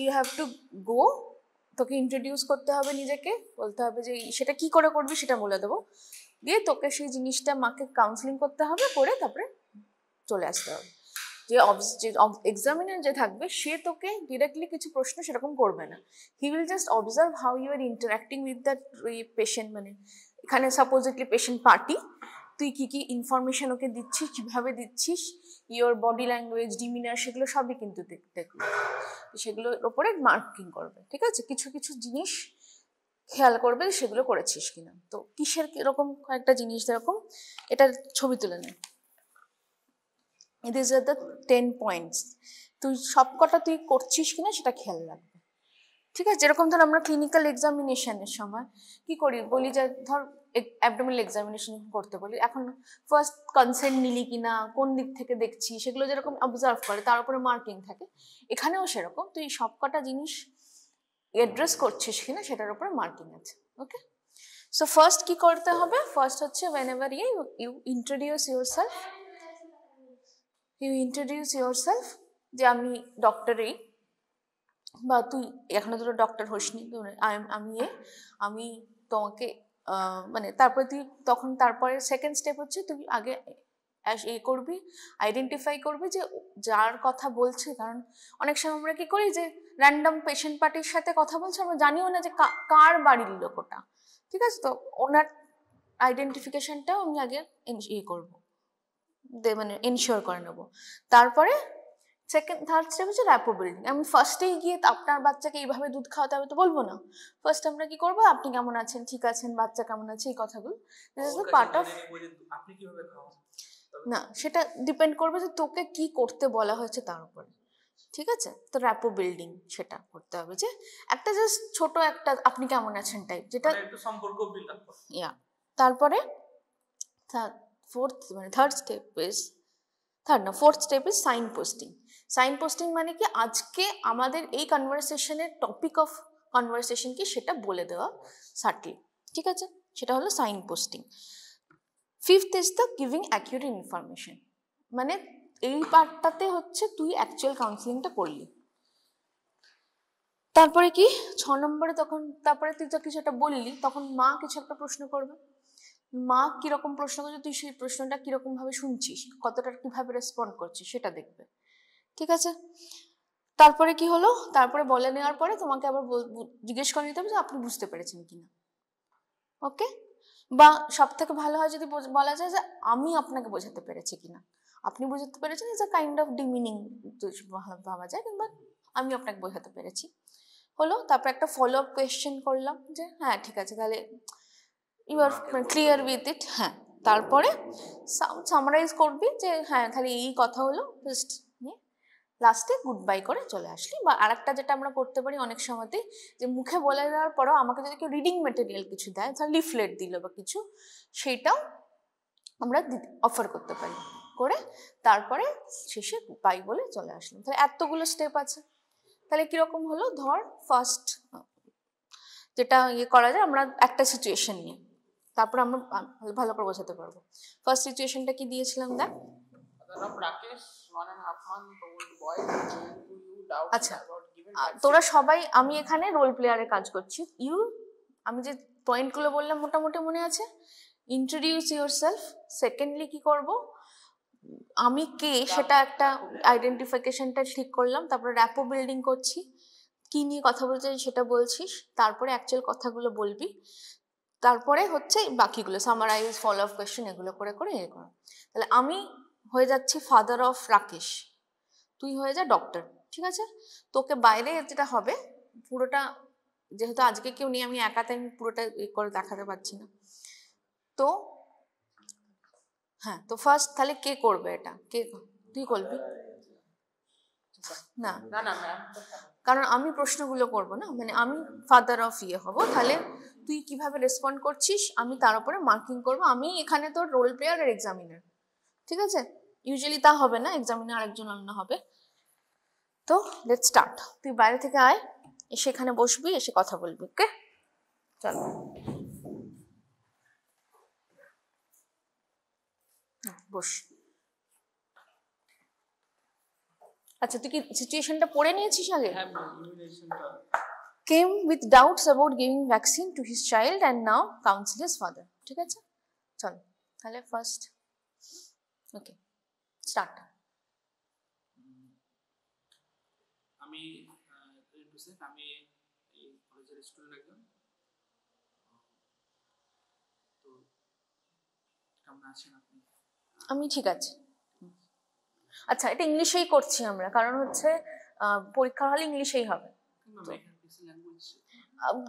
You have to go, তোকে introduce করতে হবে নিজেকে, বলতে হবে যে সেটা কি করে করবি সেটা বলে দেবো, দিয়ে তোকে সেই জিনিসটা মাকে কাউন্সিলিং করতে হবে, করে তারপরে চলে আসতে হবে। যে এক্সামিনার যে থাকবে সে তোকে ডিরেক্টলি কিছু প্রশ্ন সেরকম করবে না, he will just observe how you are interacting with that patient. মানে এখানে সাপোজিটলি পেশেন্ট পার্টি, তুই কি কি ইনফরমেশন ওকে দিচ্ছিস, কিভাবে দিচ্ছিস, ইওর বডি ল্যাঙ্গুয়েজ, ডিমিনার, সেগুলো সবই কিন্তু দেখবে, সেগুলোর ওপরে মার্কিং করবে। ঠিক আছে, কিছু কিছু জিনিস খেয়াল করবে সেগুলো করেছিস কিনা। তো কিসের এরকম কয়েকটা জিনিস যেরকম এটার ছবি তুলে নেয়, these are the 10 points, তুই সবকটা তুই করছিস কিনা সেটা খেয়াল রাখবে। ঠিক আছে, যেরকম ধর আমরা ক্লিনিক্যাল এক্সামিনেশনের সময় কি করি, বলি যে ধর অ্যাবডোমিনাল এক্সামিনেশন করতে বলি, এখন ফার্স্ট কনসেন্ট নিলি কিনা, কোন দিক থেকে দেখছি, সেগুলো যেরকম অবজার্ভ করে তার উপরে মার্কিং থাকে, এখানেও সেরকম তুই সবকটা জিনিস অ্যাড্রেস করছিস কিনা সেটার উপরে মার্কিং আছে। ওকে, সো ফার্স্ট কি করতে হবে, ফার্স্ট হচ্ছে whenever you introduce yourself, যে আমি ডক্টরই, বা তুই এখনো তোর ডক্টর হোসনি, আমি তোমাকে মানে তারপরে তুই তখন তারপরে সেকেন্ড স্টেপ হচ্ছে তুই আগে করবি, আইডেন্টিফাই করবি যে যার কথা বলছে। কারণ অনেক সময় আমরা কি করি যে র্যান্ডম পেশেন্ট পার্টির সাথে কথা বলছে, আমরা জানিও না যে কার বাড়ির লোক ওটা। ঠিক আছে, তো ওনার আইডেন্টিফিকেশনটাও আমি আগে করবো, মানে এনশিওর করে নেবো। তারপরে থার্ড স্টেপ হচ্ছে র্যাপো বিল্ডিং। আমি ফার্স্টেই গিয়ে আপনার বাচ্চাকে এইভাবে দুধ খাওয়াতে হবে তো বলবো না, ফার্স্ট আমরা কি করবো, আপনি কেমন আছেন, ঠিক আছেন, বাচ্চা কেমন আছে, এই কথাগুলো this is the part of. আপনি কিভাবে খাওয়ান না, সেটা ডিপেন্ড করবে যে তোকে কি করতে বলা হয়েছে তার উপরে। ঠিক আছে, তো র্যাপো বিল্ডিং সেটা করতে হবে, যে একটা জাস্ট ছোট একটা আপনি কেমন আছেন টাইপ, যেটা একটু সম্পর্ক বিল্ড আপ করে। ইয়া, তারপরে fourth step is sign posting. Sign posting মানে কি, আজকে আমাদের এই কনভারসেশনের টপিক অফ কনভারসেশন কি সেটা বলে দেওয়া সাটলি। ঠিক আছে, সেটা হলো sign posting. Fifth is the giving accurate information, মানে এই পার্টটাতে হচ্ছে তুই অ্যাকচুয়াল কাউন্সিলিংটা করলি। তারপরে কি 6 নম্বরে তখন তারপরে তুই তো কিছু একটা বললি, তখন মা কিছু একটা প্রশ্ন করবে, মা কিরকম প্রশ্ন করছে, তুই সেই প্রশ্নটা কিরকম ভাবে শুনছিস, কতটা কিভাবে রেসপন্ড করছিস সেটা দেখবে। ঠিক আছে, তারপরে কি হলো, তারপরে বলে নেওয়ার পরে তোমাকে আবার জিজ্ঞেস করে নিতে হবে যে আপনি বুঝতে পেরেছেন কিনা। ওকে, বা সব থেকে ভালো হয় যদি বলা যায় যে আমি আপনাকে বোঝাতে পেরেছি কিনা। আপনি বুঝতে পেরেছেন is a kind of demeaning ভাবা যায়, কিংবা আমি আপনাকে বোঝাতে পেরেছি হলো। তারপর একটা ফলো আপ কোয়েশ্চেন করলাম যে হ্যাঁ ঠিক আছে, তাহলে you are clear with it. হ্যাঁ, তারপরে সামারাইজ করবি যে হ্যাঁ তাহলে এই কথা হলো, জাস্ট নিয়ে লাস্টে গুড বাই করে চলে আসলি। বা আরেকটা যেটা আমরা করতে পারি অনেক সময়তেই, যে মুখে বলে দেওয়ার পরেও আমাকে যদি কেউ রিডিং মেটেরিয়াল কিছু দেয়, ধর লিফলেট দিল বা কিছু, সেইটাও আমরা অফার করতে পারি, করে তারপরে শেষে বাই বলে চলে আসলাম। তাহলে এতগুলো স্টেপ আছে। তাহলে কিরকম হলো, ধর ফার্স্ট যেটা করা যায়, আমরা একটা সিচুয়েশন নিই, তারপর আমরা ভালো করে বোঝাতে পারবো। ফার্স্ট সিচুয়েশনটা কি দিয়েছিলাম দেখ। আচ্ছা, তোরা সবাই, আমি এখানে রোল প্লেয়ারে কাজ করছি। আমি যে পয়েন্টগুলো বললাম মোটামুটি মনে আছে। ইন্ট্রোডিউস ইউরসেলফ, সেকেন্ডলি কি করব, আমি কে সেটা একটা আইডেন্টিফিকেশনটা ঠিক করলাম। তারপরে র্যাপো বিল্ডিং করছি, কি নিয়ে কথা বলতে সেটা বলছিস, তারপরে অ্যাকচুয়াল কথাগুলো বলবি, তারপরে হচ্ছে বাকিগুলো সামারাইজ, ফলো আপ কোয়েশ্চেন, এগুলো করে করে এ কর। তাহলে আমি হয়ে যাচ্ছি ফাদার অফ রাকেশ, তুই হয়ে যা ডক্টর। ঠিক আছে, তোকে বাইরে যেটা হবে পুরোটা, যেহেতু আজকে কেউ নেই আমি একাতে, আমি পুরোটা করে দেখাতে পারছি না। তো হ্যাঁ, তো ফার্স্ট তাহলে কে করবে এটা, কে, তুই করবি না? কারণ আমি প্রশ্নগুলো করবো না, মানে আমি ফাদার অফ হব, তাহলে তুই কিভাবে রেসপন্ড করছিস আমি তার উপরে মার্কিং করবো। আমি এখানে তোর রোল প্লেয়ার আর এক্সামিনার। ঠিক আছে, ইউজুয়ালি তা হবে না, এক্সামিনার আরেকজন অন্য হবে। তো লেটস স্টার্ট, তুই বাইরে থেকে আয়, এসে এখানে বসবি, এসে কথা বলবি। ওকে, চল বস। আচ্ছা, তুই কি সিচুয়েশনটা পড়ে নিয়েছিস আগে? হ্যাঁ ইমিউনাইজেশনটা Came with doubts about giving vaccine to his child and now counsel his father. ঠিক আছে, চলো তাহলে ফার্স্ট ওকে স্টার্ট। আমি আমি এই কলেজের স্টুডেন্ট একজন। তো কেমন আছেন আপনি? আমি ঠিক আছি। আচ্ছা, এটা ইংলিশেই করছি আমরা, কারণ হচ্ছে পরীক্ষা হলে ইংলিশেই হবে।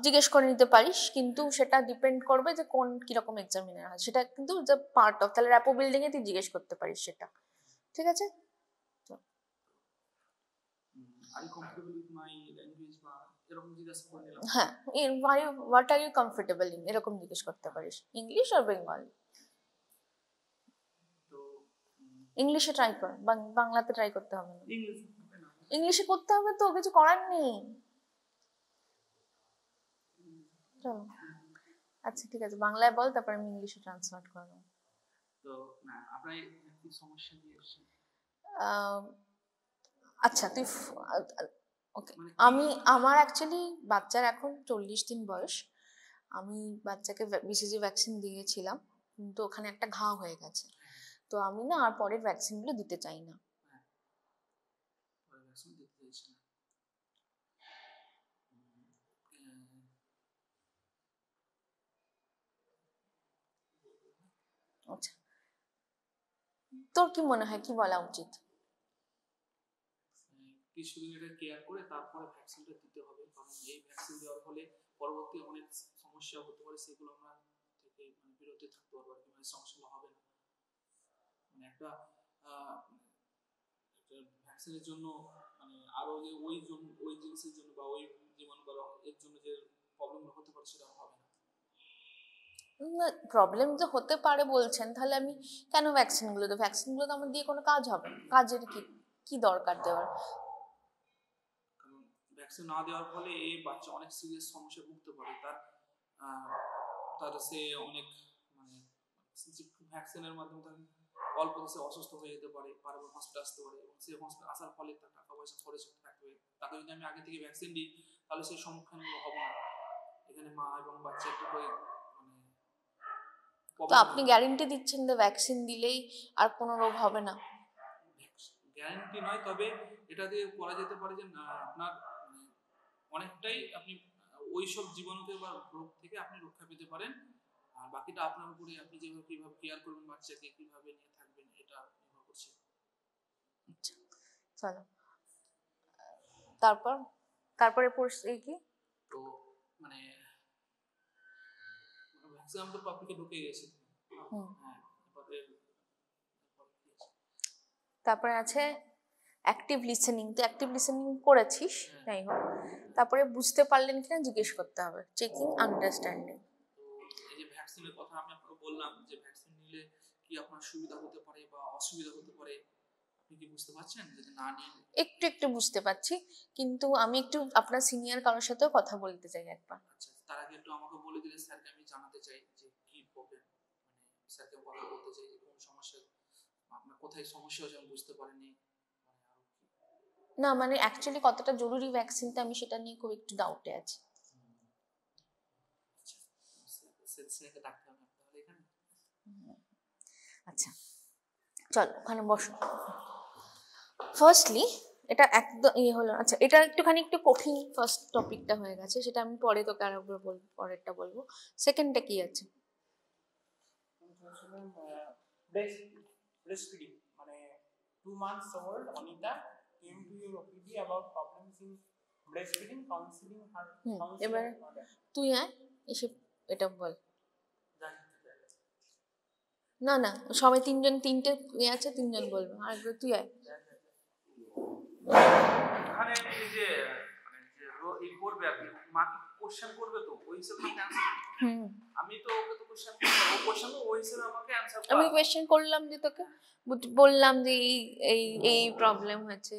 জিজ্ঞেস করে নিতে পারিস, কিন্তু সেটা ডিপেন্ড করবে যে কোন কিরকম এক্সামিনার হয়, সেটা কিন্তু যে পার্ট অফ, তাহলে র্যাপো বিল্ডিং এ তুই জিজ্ঞেস করতে পারিস সেটা। ঠিক আছে, হ্যাঁ, what are you comfortable in, এরকম জিজ্ঞেস করতে পারিস, ইংলিশ আর বেঙ্গলি। ইংলিশে ট্রাই কর, বাংলাতে ট্রাই করতে হবে না। ইংলিশে করতে হবে তো, কিছু করার নেই। চলো আচ্ছা ঠিক আছে, বাংলায় বল, তারপর আমি ইংলিশে ট্রান্সলেট করব। তো না, আপনার কি সমস্যা নিয়ে এসেছেন? আচ্ছা তুই ওকে, আমার অ্যাকচুয়ালি বাচ্চার এখন 40 দিন বয়স। আমি বাচ্চাকে বিসিজি ভ্যাকসিন দিয়েছিলাম, কিন্তু ওখানে একটা ঘা হয়ে গেছে। তো আমি না আর পরের ভ্যাকসিনগুলো দিতে চাই না। আচ্ছা, তোর কি মনে হয়, কি বলা উচিত? কিছুদিন এটা কেয়ার করে তারপরে ভ্যাকসিনটা দিতে হবে, কারণ এই ভ্যাকসিন দেওয়ার ফলে পরবর্তী অনেক সমস্যা হতে পারে, সেগুলো আমরা থেকে বিরত থাকতে পারবো, মানে সমস্যাগুলো হবে না। মানে একটা ভ্যাকসিনের জন্য মানে আরো যে ওই জিনিসের জন্য বা ওই জীবাণু বা এর জন্য যে প্রবলেম হতে পারে সেটা হবে না। প্রবলেম যে হতে পারে বলছেন, তাহলে আমি কেন ভ্যাকসিনগুলো দেবো? ভ্যাকসিনগুলো তো আমার দিয়ে কোনো কাজ হবে না, কাজের কি দরকার দেওয়ার? কারণ ভ্যাকসিন না দেওয়ার ফলে এই বাচ্চা অনেক সিরিয়াস সমস্যায় ভুগতে পারে। তার সে অনেক মানে ভ্যাকসিনের মাধ্যমে অল্প সে অসুস্থ হয়ে যেতে পারে, বারবার হসপিটাল আসতে পারে, এবং সেই হসপিটাল আসার ফলে তার টাকা পয়সা খরচ করতে থাকবে। তাকে যদি আমি আগে থেকে ভ্যাকসিন দিই, তাহলে সেই সম্মুখীনগুলো হবে না। এখানে মা এবং বাচ্চা দুটোই মানে। তো আপনি গ্যারান্টি দিচ্ছেন যে ভ্যাকসিন দিলেই আর কোনো রোগ হবে না? গ্যারান্টি নয়, তবে এটা দিয়ে করা যেতে পারে যে আপনার মানে অনেকটাই আপনি ওইসব জীবাণুতে বা রোগ থেকে আপনি রক্ষা পেতে পারেন। আর বাকিটা আপনার উপরে, আপনি যেভাবে কিভাবে কেয়ার করবেন বাচ্চাকে, কিভাবে নিয়ে থাকবেন, এটা নির্ভর করছে। চলো তারপরে পরিস্থিতি কি? তো মানে ম্যাক্সিমাম তো পাবলিকে ঢুকে গেছে। হ্যাঁ, তারপরে আছে অ্যাক্টিভ লিসেনিং। তো অ্যাক্টিভ লিসেনিং করেছিস, যাই হোক, তারপরে বুঝতে পারলেন কিনা জিজ্ঞেস করতে হবে, চেকিং আন্ডারস্ট্যান্ডিং। তো এই যে ভ্যাকসিনের কথা আমি আপনাকে বললাম, যে ভ্যাকসিন নিলে কি আপনার সুবিধা হতে পারে বা অসুবিধা হতে পারে, আপনি কি বুঝতে পারছেন? যদি না নিন। একটু বুঝতে পারছি, কিন্তু আমি একটু আপনার সিনিয়র কারোর সাথেও কথা বলতে চাই একবার। আচ্ছা, তার আগে একটু আমাকে বলে দিলে স্যারকে আমি জানাতে চাই যে কি প্রবলেম, মানে স্যারকে কথা বলতে চাই যে কোন সমস্যা, আপনার কোথায় সমস্যা হচ্ছে আমি বুঝতে পারিনি। না মানে অ্যাকচুয়ালি কতটা জরুরি ভ্যাকসিনটা, আমি সেটা নিয়ে খুব একটু ডাউটে আছি। আচ্ছা চল ওখানে বসো। ফার্স্টলি এটা একদম হলো, আচ্ছা এটা একটু কঠিন ফার্স্ট টপিকটা হয়ে গেছে, সেটা আমি পরে তোকে আর একবার বলবো, পরেরটা বলবো। সেকেন্ডটা কি আছে? breastfeeding মানে 2 months old Anita came to your OPD about problems in breastfeeding, counseling her. এবার তুই এসে এটা বল। না সবাই তিনটে আছে, তিনজন বলবো, আরেকবার তুই এখানে এই যে মানে যে ই করবে আর কি, মাকে কোশ্চেন করবে, তো ওই হিসেবে আমি তো ওকে তো কোশ্চেন করব, ও কোশ্চেন ওই হিসেবে আমাকে অ্যানসার করবে। আমি কোশ্চেন করলাম যে তোকে বললাম যে এই প্রবলেম হয়েছে।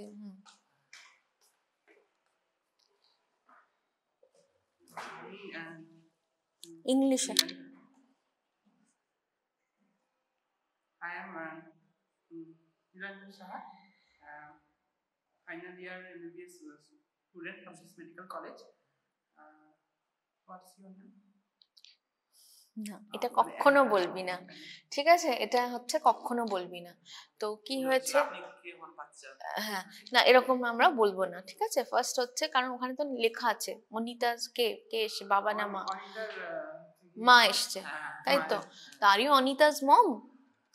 ইংলিশে I am Hiranju Saha. I final year MBBS student from this medical college. What's your name? না, এটা কখনো বলবি না, ঠিক আছে? এটা হচ্ছে কখনো বলবি না। তো কি হয়েছে, আপনি কে হন বাচ্চা? হ্যাঁ, না এরকম আমরা বলবো না, ঠিক আছে? ফার্স্ট হচ্ছে, কারণ ওখানে তো লেখা আছে অনিতা কে এসে, বাবা না মা? মা এসছে, তাই তো? আর ইউ অনিতাস মম,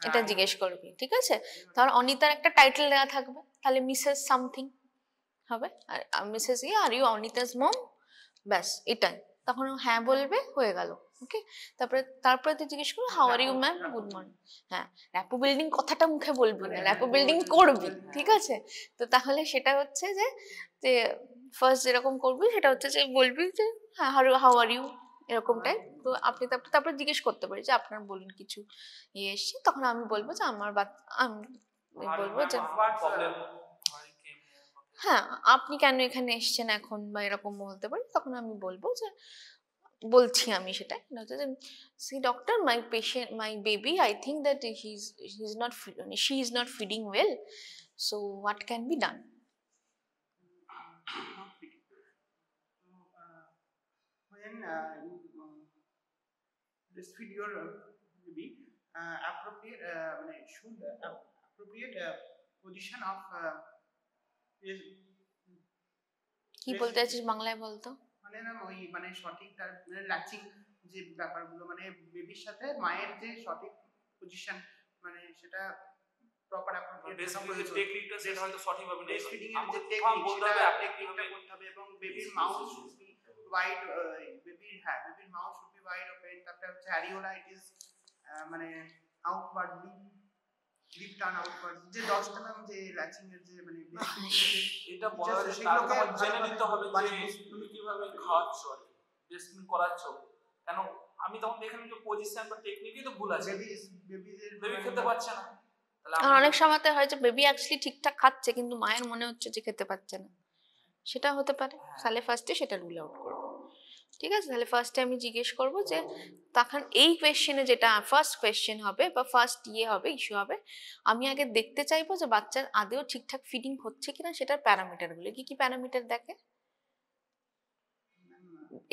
এটা জিজ্ঞেস করবি, ঠিক আছে? তাহলে অনিতার একটা টাইটেল দেওয়া থাকবে, তাহলে মিসেস সামথিং হবে, আর মিসেস আর ইউ অনিতাস মম, ব্যাস এটাই। তখন হ্যাঁ বলবে, হয়ে গেল। ওকে, তারপরে তুই জিজ্ঞেস করবি how are you ma'am, good morning. হ্যাঁ, র্যাপো বিল্ডিং কথাটা মুখে বলবি না, র্যাপো বিল্ডিং করবি, ঠিক আছে? তো তাহলে সেটা হচ্ছে যে যে ফার্স্ট যেরকম করবি সেটা হচ্ছে যে বলবি যে হ্যাঁ হাউ আর ইউ, এরকমটাই। তো আপনি তারপরে জিজ্ঞেস করতে পারি যে আপনার বলুন কিছু ইয়ে এসছে, তখন আমি বলবো যে আমার আমি বলবো যে হ্যাঁ আপনি কেন এখানে এসছেন এখন, বা এরকম বলতে পারি। তখন আমি বলবো যে বলছি আমি সেটা, see doctor, my baby, I think that she is not feeding well, so what can be done? When you breastfeed your baby, appropriate appropriate position of কি বলতে চাইছিস বাংলায় বলতো? মানে না ওই মানে সঠিক তার ল্যাচিং যে ব্যাপারগুলো, মানে বেবির সাথে মায়ের যে সঠিক পজিশন, মানে সেটা প্রপার অ্যাপ্রোপ্রিয়েট টেকনিকটা সেটা হয়তো সঠিকভাবে নেই, ব্রেস্টফিডিং এর যে টেকনিক সেটা টেকনিকটা করতে হবে, এবং বেবির মাউথ শুড বি ওয়াইড, বেবির mouth should be wide open. তারপরে হচ্ছে অ্যারিওলা, ইট ইজ মানে আউটওয়ার্ডলি লিপ টার্ন আউটওয়ার্ড, যে 10টা নাম যে ল্যাচিং এর যে মানে এটা বলা হচ্ছে সেগুলোকে জেনে নিতে হবে যে তুমি কিভাবে খাওয়াচ্ছ আর ব্রেস্টফিডিং করাচ্ছ। কেন আমি তখন দেখলাম যে পজিশন বা টেকনিকই তো ভুল আছে, বেবি খেতে পারছে না। আর অনেক সময়তে হয় যে বেবি অ্যাকচুয়ালি ঠিকঠাক খাচ্ছে কিন্তু মায়ের মনে হচ্ছে যে খেতে পাচ্ছে না, সেটা হতে পারে। তাহলে ফার্স্টে সেটা রুল আউট করবো, ঠিক আছে? তাহলে ফার্স্টে আমি জিজ্ঞেস করবো যে তখন এই কোয়েশ্চেনে যেটা ফার্স্ট কোয়েশ্চেন হবে বা ফার্স্ট ইস্যু হবে, আমি আগে দেখতে চাইবো যে বাচ্চার আদেও ঠিকঠাক ফিডিং হচ্ছে কিনা, সেটার প্যারামিটারগুলো কি প্যারামিটার দেখে,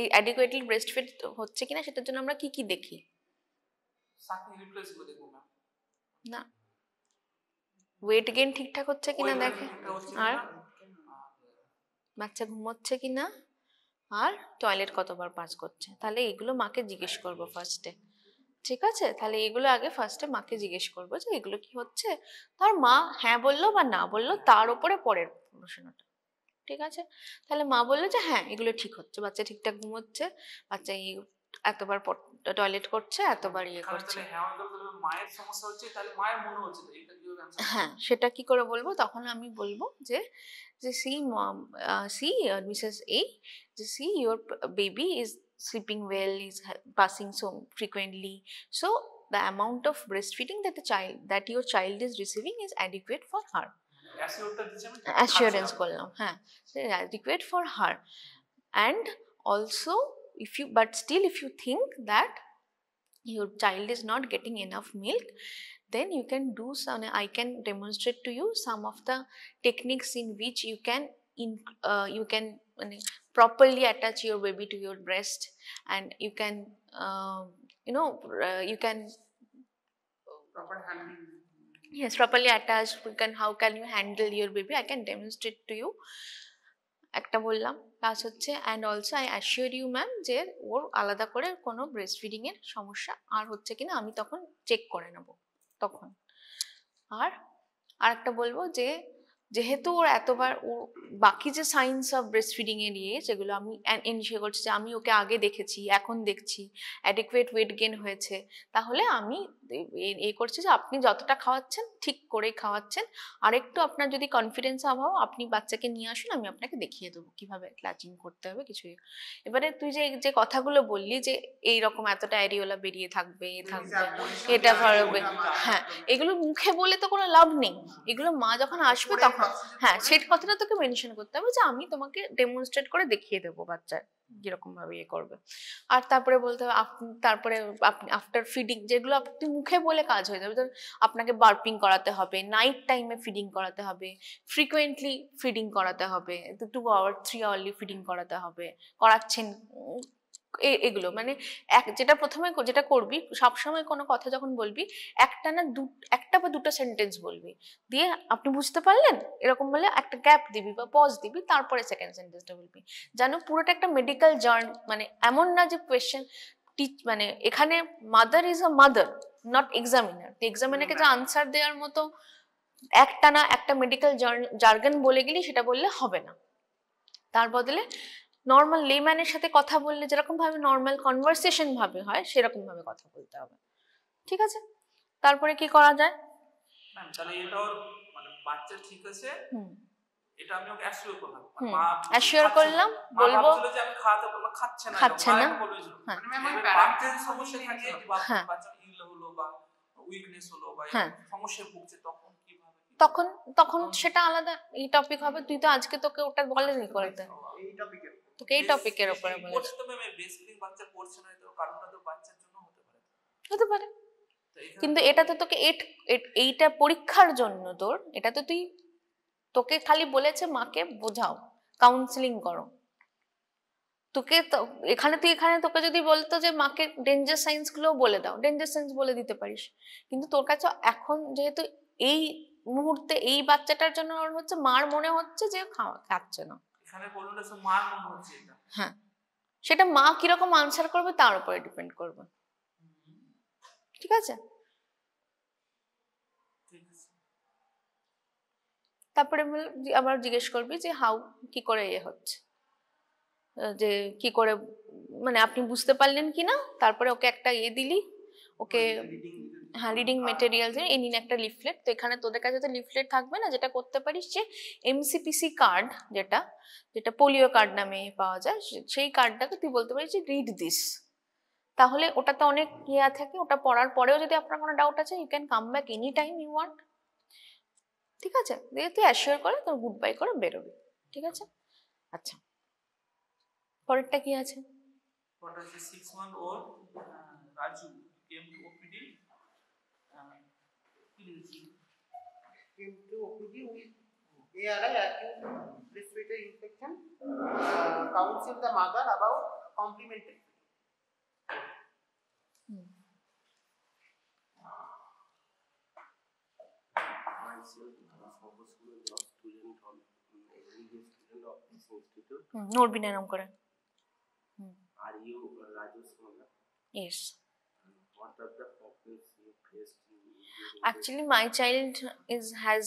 এই অ্যাডিকুয়েটলি ব্রেস্ট ফিড হচ্ছে কিনা সেটার জন্য আমরা কি দেখি? না, ওয়েট গেইন ঠিকঠাক হচ্ছে কিনা দেখে, আর বাচ্চা ঘুমোচ্ছে কিনা, আর টয়লেট কতবার পাস করছে। তাহলে এগুলো মাকে জিজ্ঞেস করবো ফার্স্টে, ঠিক আছে? তাহলে এগুলো আগে ফার্স্টে মাকে জিজ্ঞেস করবো যে এগুলো কি হচ্ছে। তার মা হ্যাঁ বললো বা না বললো তার উপরে পরের প্রশ্নটা, ঠিক আছে? তাহলে মা বললো যে হ্যাঁ এগুলো ঠিক হচ্ছে, বাচ্চা ঠিকঠাক ঘুমোচ্ছে, বাচ্চা এতবার টয়লেট করছে, এতবার করছে। মায়ের সমস্যা হচ্ছে, তাহলে মায়ের মনে হচ্ছে হ্যাঁ, সেটা কি করে বলবো? তখন আমি বলবো যে see mom, see Mrs. A, see your baby is sleeping well, is passing so frequently, so the amount of breastfeeding that your child is receiving is adequate for her. Assurance করলাম, হ্যাঁ, adequate for her. And also but still if you think that your child is not getting enough milk, then you can do some, I can demonstrate to you some of the techniques in which you can properly attach your baby to your breast, and you can you can proper handling, yes, properly attach. How can you handle your baby, I can demonstrate to you. একটা বললাম, plus হচ্ছে and also I assure you ma'am যে ওর আলাদা করে কোনো breast feeding এর সমস্যা আর হচ্ছে কিনা আমি তখন চেক করে নেব তখন। আর একটা বলবো যে যেহেতু ওর এতবার ও বাকি যে সাইন্স অফ ব্রেস্ট ফিডিং এর যেগুলো আমি এনশিওর করছি যে আমি ওকে আগে দেখেছি, এখন দেখছি অ্যাডিকুয়েট ওয়েট গেইন হয়েছে, তাহলে আমি করছি যে আপনি যতটা খাওয়াচ্ছেন ঠিক করেই খাওয়াচ্ছেন। আর একটু আপনার যদি কনফিডেন্স অভাব, আপনি বাচ্চাকে নিয়ে আসুন, আমি আপনাকে দেখিয়ে দেবো কিভাবে ল্যাচিং করতে হবে কিছুই। এবারে তুই যে কথাগুলো বললি যে এইরকম এতটা অ্যারিওলা বেরিয়ে থাকবে এটা হবে, হ্যাঁ, এগুলো মুখে বলে তো কোনো লাভ নেই, এগুলো মা যখন আসবে তখন হ্যাঁ সেই কথাটা তোকে মেনশন করতে হবে যে আমি তোমাকে ডেমনস্ট্রেট করে দেখিয়ে দেবো বাচ্চার কিরকম ভাবে ইয়ে করবে। আর তারপরে বলতে হবে তারপরে আপনি আফটার ফিডিং, যেগুলো আপনি মুখে বলে কাজ হয়ে যাবে, আপনাকে বার্পিং করাতে হবে, নাইট টাইমে ফিডিং করাতে হবে, ফ্রিকোয়েন্টলি ফিডিং করাতে হবে, 2 আওয়ার 3 আওয়ারলি ফিডিং করাতে হবে, করাচ্ছেন, এগুলো মানে যেটা প্রথমে যেটা করবি সবসময় কোনো কথা যখন বলবি একটা বা দুটো সেন্টেন্স বলবি, দিয়ে আপনি বুঝতে পারলেন এরকম বলে একটা গ্যাপ দিবি বা পজ দিবি, তারপরে সেকেন্ড সেন্টেন্সটা বলবি, যেন পুরোটা একটা মেডিকেল জার্নি, মানে এমন না যে কোয়েশ্চেন মানে এখানে mother is a mother not examiner, এক্সামিনারকে যে আনসার দেওয়ার মতো একটানা একটা মেডিকেল জার্গন বলে গেলি সেটা বললে হবে না, তার বদলে নর্মাল লেম্যানের সাথে কথা বললে যেরকম ভাবে নর্মাল কনভারসেশন ভাবে হয় সেরকম ভাবে কথা বলতে হবে, ঠিক আছে? তারপরে কি করা যায়? ম্যাম তাহলে এটা ওর মানে বাচ্চা ঠিক আছে, এটা আমি ওকে অ্যাসিওর করলাম, মা অ্যাসিওর করলাম, বলবো যে আমি খাওয়াতে বললাম খাচ্ছে না, মানে ম্যাম আমি বাচ্চার সমস্যা থাকে, বাচ্চা ইল হলো বা উইকনেস হলো বা সমস্যায় ভুগছে, তখন কিভাবে তখন সেটা আলাদা এই টপিক হবে, তুই তো আজকে তোকে ওটা বলেনি করতে, এই টপিকে তোকে এই টপিকের উপরে বলেছি। তো ম্যাম ব্রেস্ট ফিডিং বাচ্চা করছে না, তো কারণটা তো বাচ্চার জন্য হতে পারে, কিন্তু এটা তো তোকে এইটা পরীক্ষার জন্য তোর, এটা তো তোকে খালি বলেছে মাকে বোঝাও, কাউন্সিলিং করো, তোকে এখানে তোকে যদি বলতো যে মাকে ডেঞ্জার সাইন্স গুলো বলে দাও, ডেঞ্জার সাইন্স বলে দিতে পারিস, কিন্তু তোর কাছে এখন যেহেতু এই মুহূর্তে এই বাচ্চাটার জন্য ওর হচ্ছে মার মনে হচ্ছে যে খাচ্ছে না, এখানে বলুন না মার মনে হচ্ছে এটা, হ্যাঁ সেটা মা কিরকম আনসার করবে তার উপরে ডিপেন্ড করবে, ঠিক আছে? তারপরে আবার জিজ্ঞেস করবি যে কি করে হচ্ছে, যে কি করে মানে আপনি বুঝতে পারলেন কিনা, তারপরে ওকে একটা দিলি, ওকে হ্যাঁ রিডিং মেটেরিয়ালস এই নিন একটা লিফলেট, তো এখানে তোদের কাছে তো লিফলেট থাকবে না, যেটা করতে পারিস যে এমসিপিসি কার্ড যেটা পোলিও কার্ড নামে পাওয়া যায়, সেই কার্ডটাকে তুই বলতে পারিস যে রিড দিস, তাহলে ওটাতে অনেক থাকে, ওটা পড়ার পরেও যদি আপনার কোনো ডাউট আছে you can come back any time you want, ঠিক আছে? দিয়ে তুই অ্যাসিওর করে তোর গুড বাই করে বেরোবি, ঠিক আছে? আচ্ছা পরেরটা কি আছে? পরেরটা হচ্ছে 6 month old Raju came to OPD with ARI acute respiratory infection, counsel the mother about complementary. নোটবি না নাম করে। Are you Raju's mother? Yes. What are the problems you faced? Actually, my child has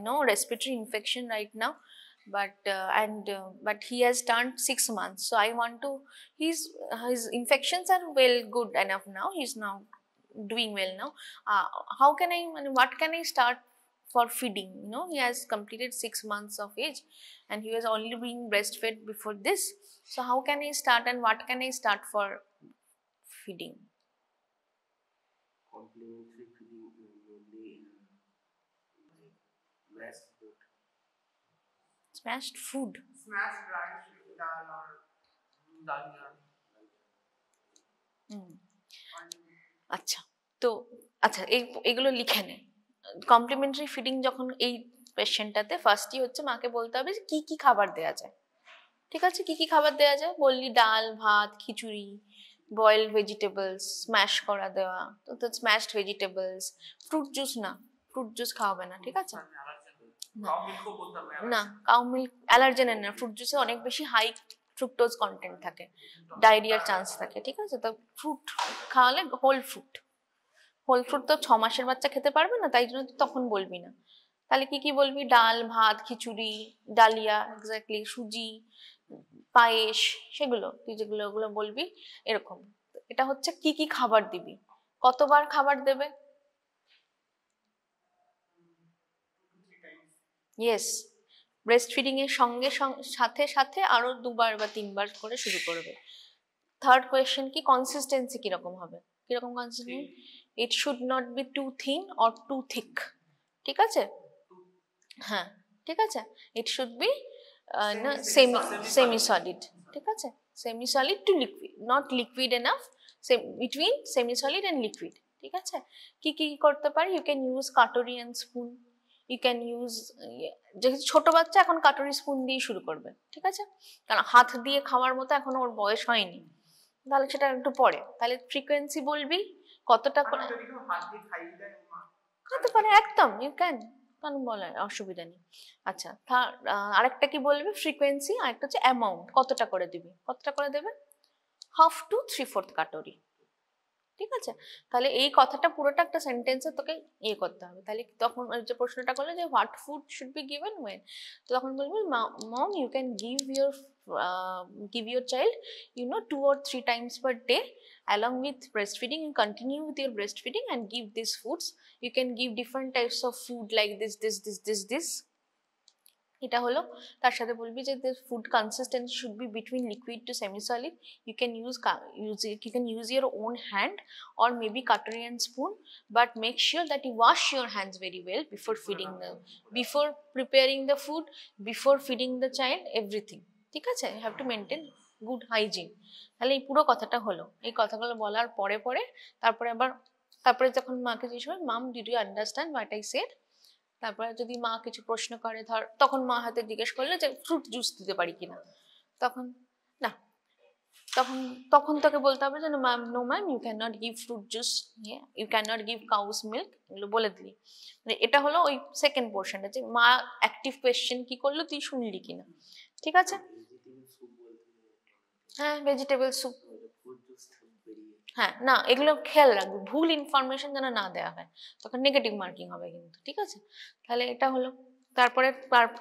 no respiratory infection right now, but he has turned 6 months. So I want to. His infections are good enough now. He's now doing well now. How can what can I start for feeding? He has completed 6 months of age, and he was only being breastfed before this. So how can I start, and what can I start for feeding? Complementary feeding mainly mashed food. Smashed food. Smashed rice, dal or dalia. আচ্ছা তো এইগুলো লিখে নে। Complimentary feeding যখন এই পেশেন্টটাতে ফার্স্টই হচ্ছে মাকে বলতে হবে যে কি কি খাবার দেওয়া যায়, ঠিক আছে? কি কি খাবার দেওয়া যায় বললি, ডাল ভাত খিচুড়ি, বয়েলড ভেজিটেবলস, স্ম্যাশ করা দেওয়া, তো স্ম্যাশড ভেজিটেবলস, ফ্রুট জুস না, ফ্রুট জুস খাওয়াবে না, ঠিক আছে? না কাউ মিল্ক অ্যালার্জেনের না, ফ্রুট জুসে অনেক বেশি হাই ফ্রুক্টোজ কন্টেন্ট থাকে, ডায়রিয়ার চান্স থাকে, ঠিক আছে? তো ফ্রুট খাওয়ালে হোল ফ্রুট তো 6 মাসের বাচ্চা খেতে পারবে না, তাই জন্য তখন বলবি না। তাহলে কি বলবি? ডাল ভাত খিচুড়ি, ডালিয়া, এক্স্যাক্টলি, সুজি, পায়েস, সেগুলো তুই ওগুলো বলবি এরকম। এটা হচ্ছে কি কি খাবার দিবি, কতবার খাবার দেবে। ইয়েস, ব্রেস্ট ফিডিং এর সাথে আরো 2 বার বা 3 বার করে শুরু করবে। থার্ড কোয়েশ্চেন কি, কনসিস্টেন্সি কিরকম হবে, কিরকম consistency? It should not be too thin or too thick, ঠিক আছে? হ্যাঁ ঠিক আছে, ইট শুড বি না Semi-solid. সেমি সলিড, ঠিক আছে, semi solid to liquid, not liquid enough, between semi solid and liquid, ঠিক আছে। কি কি করতে পারি, you can use katori and spoon, you can use, যেহেতু ছোট বাচ্চা এখন কাটরি স্পুন দিয়ে শুরু করবে, ঠিক আছে, কারণ হাত দিয়ে খাওয়ার মতো এখন ওর বয়স হয়নি, তাহলে সেটা একটু পরে, তাহলে ফ্রিকোয়েন্সি বলবি কতটা করে যদি কেউ হাত দিয়ে খাইয়ে দেয় মা, খেতে পারে, একদম ইউ ক্যান, কেন বলে অসুবিধা নেই। আচ্ছা, আরেকটা কি বলবে ফ্রিকোয়েন্সি, আরেকটা হচ্ছে অ্যামাউন্ট, কতটা করে দিবি, কতটা করে দেবে, 1/2 to 3/4 কাটরি, ঠিক আছে। তাহলে এই কথাটা পুরোটা একটা সেন্টেন্সে তোকে ইয়ে করতে হবে। তাহলে তখন যে প্রশ্নটা করলে যে what food should be given when, তো তখন বলবি mom you can give your child 2 or 3 times per day along with breastfeeding, and continue with your breastfeeding and give these foods. You can give different types of food like this. এটা হলো, তার সাথে বলবি যে the food consistency should be between liquid to semi solid. You can use your own hand or maybe cutlery and spoon, but make sure that you wash your hands very well before feeding them, before preparing the food, before feeding the child, everything, ঠিক আছে, you have to maintain good hygiene. তাহলে এই পুরো কথাটা হলো, এই কথাগুলো বলার পরে পরে তারপরে যখন মাকে জিজ্ঞেস করবে mom did you understand what I said, তারপরে যদি মা কিছু প্রশ্ন করে, ধর তখন মা হাতে জিজ্ঞেস করলে যে ফ্রুট জুস দিতে পারি কিনা, তখন না, তখন তোকে বলতে হবে যে ma'am, no ma'am, you can not give fruit juice, you can not give cow's milk, এগুলো বলে দিলি। মানে এটা হলো ওই সেকেন্ড পোর্শনটা, যে মা অ্যাক্টিভ কোয়েশ্চেন কি করলো তুই শুনলি কিনা, ঠিক আছে। হ্যাঁ, ভেজিটেবল স্যুপ, হ্যাঁ, না এগুলো খেয়াল রাখবি, ভুল ইনফরমেশন যেন না দেওয়া হয়, তখন নেগেটিভ মার্কিং হবে কিন্তু, ঠিক আছে। তাহলে এটা হলো,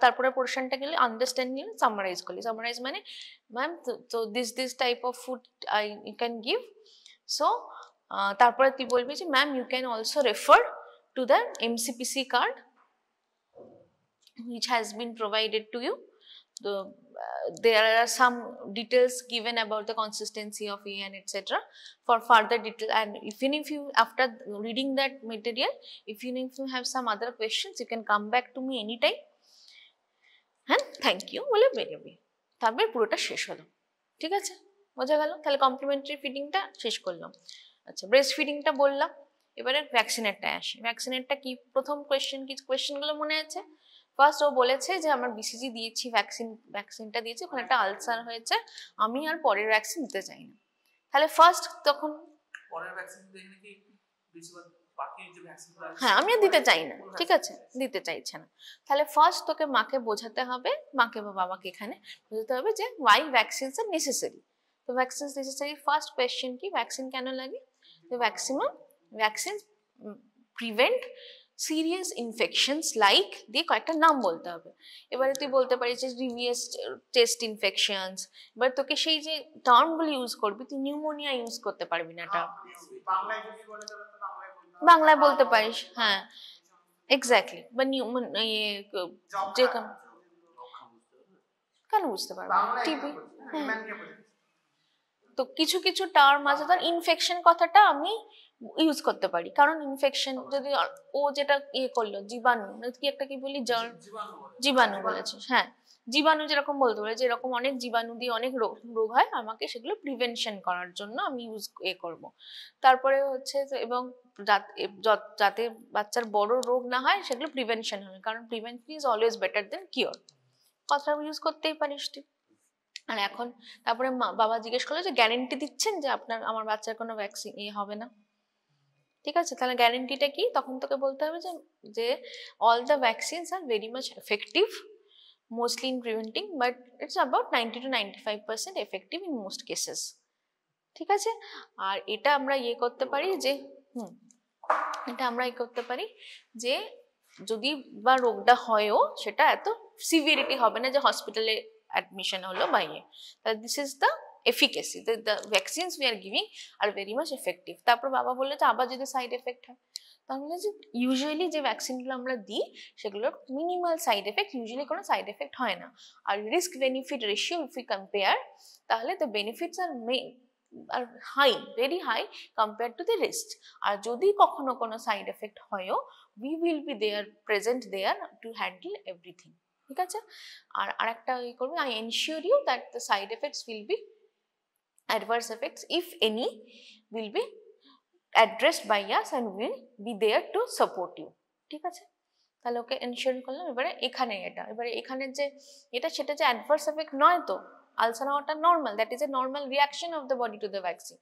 তারপরে পোর্শনটা গেলে আন্ডারস্ট্যান্ড নিয়ে সামারাইজ করলি, সামারাইজ মানে ম্যাম তো this type of food you can give, so তারপরে তুই বলবি যে ma'am you can also refer to the MCPC card which has been provided to you. There are some details given about the consistency of and etc. For further detail, and even if you, after reading that material, if you have some other questions, you can come back to me anytime. হ্যাঁ, thank you বলে বেরোবি, তারপরে পুরোটা শেষ হলো, ঠিক আছে, বোঝা গেল। তাহলে কমপ্লিমেন্টারি ফিডিংটা শেষ করলাম। আচ্ছা, ব্রেস্ট ফিডিংটা বললাম, এবারে ভ্যাকসিনেরটা আসে। ভ্যাকসিনেরটা কি, প্রথম কোয়েশ্চেনগুলো মনে আছে? ফার্স্ট ও বলেছে যে আমার BCG দিয়েছি, ভ্যাকসিনটা দিয়েছি, ওখানে একটা আলসার হয়েছে, আমি আর পরের ভ্যাকসিন দিতে চাই না। তাহলে ফার্স্ট তখন পরের ভ্যাকসিন দেখলে কি বেশিরভাগ বাকি যে ভ্যাকসিনগুলো আছে, হ্যাঁ আমি আর দিতে চাই না, ঠিক আছে, দিতে চাইছে না। তাহলে ফার্স্ট তোকে মাকে বোঝাতে হবে, মাকে বা বাবাকে এখানে বোঝাতে হবে যে ওয়াই ভ্যাকসিনস আর নেসেসারি। তো ভ্যাকসিনস নেসেসারি, ফার্স্ট কোয়েশ্চেন কি, ভ্যাকসিন কেন লাগে? তো vaccine prevent serious infections like, দিয়ে কয়েকটা নাম বলতে হবে। এবারে তুই বলতে পারিস যে রিভিয়াস চেস্ট ইনফেকশনস, এবার তোকে সেই যে টার্মগুলো ইউজ করবি, তুই নিউমোনিয়া ইউজ করতে পারবি না, টার্ম বাংলায় বলতে পারিস, হ্যাঁ এক্স্যাক্টলি, বা যে কেন বুঝতে পারবো, টিবি, হ্যাঁ। তো কিছু কিছু টার্ম আছে, ধর ইনফেকশন কথাটা আমি ইউজ করতে পারি, কারণ ইনফেকশন যদি ও যেটা করলো জীবাণু, কি একটা কি বলি, জীবাণু বলেছিস, হ্যাঁ জীবাণু যেরকম বলতে পারে যে এরকম অনেক জীবাণু দিয়ে অনেক রোগ হয়, আমাকে সেগুলো প্রিভেনশন করার জন্য আমি ইউজ করব। তারপরে হচ্ছে এবং যাতে বাচ্চার বড় রোগ না হয় সেগুলো প্রিভেনশন হবে, কারণ prevention is always better then cure, কথাটা ইউজ করতেই পারিস তুই। আর এখন তারপরে বাবা জিজ্ঞেস করলো যে গ্যারেন্টি দিচ্ছেন যে আমার বাচ্চার কোনো ভ্যাকসিন হবে না, ঠিক আছে, তাহলে গ্যারেন্টিটা কি? তখন তোকে বলতে হবে যে all the vaccines are very much effective mostly in preventing, but it's about 90 to 95% effective in most cases, ঠিক আছে। আর এটা আমরা করতে পারি যে যে যদি বা রোগটা হয়ও সেটা এত সিভিয়ারিটি হবে না যে হসপিটালে অ্যাডমিশন হলো বা তাহলে this is the efficacy, the vaccines we are giving are very much effective. তারপর বাবা বললো যে আবার যদি সাইড এফেক্ট হয়, তাহলে যে ইউজুয়ালি যে ভ্যাকসিনগুলো আমরা দিই সেগুলোর মিনিমাল সাইড এফেক্ট, ইউজুয়ালি কোনো সাইড এফেক্ট হয় না। আর risk benefit ratio if you compare, তাহলে the benefits are high, very high compare to the risk. আর যদি কখনো কোনো সাইড এফেক্ট হয়ও, we will be there, present there to handle everything. ঠিক আছে। আর আরেকটা ই করবে, I ensure you that the side effects will be, adverse effects if any will be addressed by us and will be there to support you, ঠিক আছে। তাহলে ওকে ensure করলাম। এবারে এখানে যে এটা সেটা যে অ্যাডভার্স এফেক্ট নয় তো, আলসার হওয়াটা normal, that is a normal reaction of the body to the vaccine.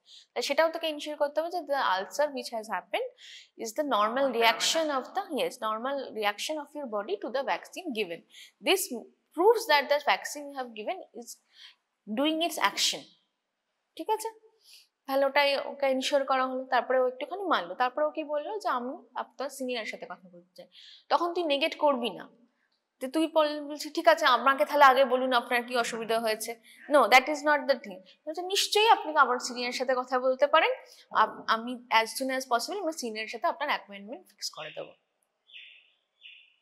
সেটাও তোকে এনশিওর করতে হবে যে the ulcer which has happened is the normal reaction of the normal reaction of your body to the vaccine given. This proves that the vaccine you have given is doing its action, ঠিক আছে। তাহলে ওটাই ওকে ensure করা হলো। তারপরে ও একটুখানি মানলো। তারপরে ও কি বললো যে আমি আপনার সিনিয়রের সাথে কথা বলতে চাই। তখন তুই নেগেট করবি না, যে তুই বলছিস ঠিক আছে আপনাকে তাহলে আগে বলুন আপনার কি অসুবিধা হয়েছে। No, that is not the thing. নিশ্চয়ই আপনি আমার সিনিয়রের সাথে কথা বলতে পারেন, আমি অ্যাজ সুন অ্যাজ পসিবল আমার সিনিয়রের সাথে আপনার অ্যাপয়েন্টমেন্ট ফিক্স করে দেবো।